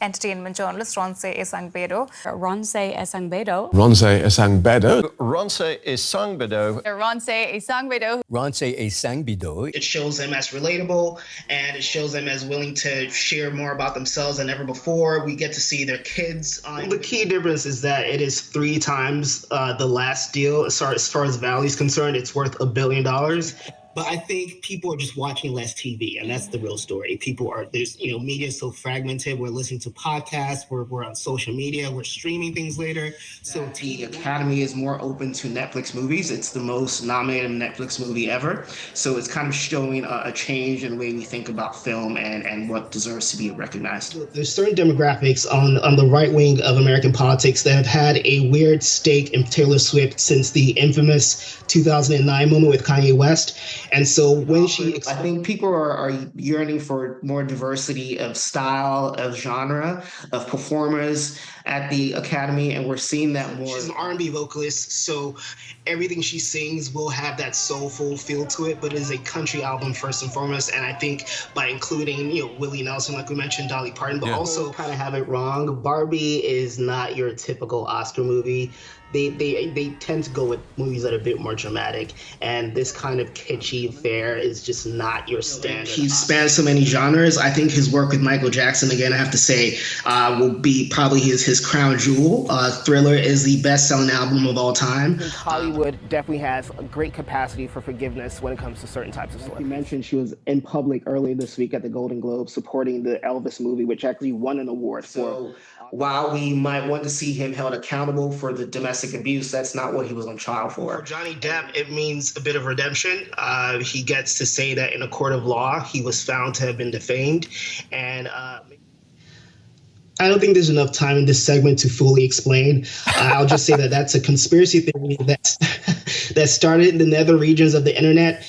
entertainment journalist Ronse Esangbedo. Ronse Esangbedo. Ronse Esangbedo. Ronse Esangbedo. Ronse Esangbedo. Ronse Esangbedo. It shows them as relatable, and it shows them as willing to share more about themselves than ever before. We get to see their kids. The key difference is that it is 3 times the last deal. As far as Valley is concerned, it's worth $1 billion. But I think people are just watching less TV, and that's the real story. Media is so fragmented. We're listening to podcasts. We're on social media. We're streaming things later. So the Academy is more open to Netflix movies. It's the most nominated Netflix movie ever. So it's kind of showing a change in the way we think about film and what deserves to be recognized. There's certain demographics on the right wing of American politics that have had a weird stake in Taylor Swift since the infamous 2009 moment with Kanye West. And so when I think people are yearning for more diversity of style, of genre, of performers at the Academy, and we're seeing that more. She's an R&B vocalist, so everything she sings will have that soulful feel to it, but it is a country album first and foremost. And I think by including, Willie Nelson, like we mentioned, Dolly Parton, but also kind of have it wrong. Barbie is not your typical Oscar movie. They tend to go with movies that are a bit more dramatic, and this kind of kitschy fare is just not your standard. He spans so many genres. I think his work with Michael Jackson, again, I have to say, will be probably his crown jewel. Thriller is the best-selling album of all time. I think Hollywood definitely has a great capacity for forgiveness when it comes to certain types of celebrities. You mentioned she was in public earlier this week at the Golden Globes supporting the Elvis movie, which actually won an award for. While we might want to see him held accountable for the domestic abuse, that's not what he was on trial for. For Johnny Depp, it means a bit of redemption. He gets to say that in a court of law, he was found to have been defamed. And I don't think there's enough time in this segment to fully explain. I'll just say that that's a conspiracy theory that started in the nether regions of the internet.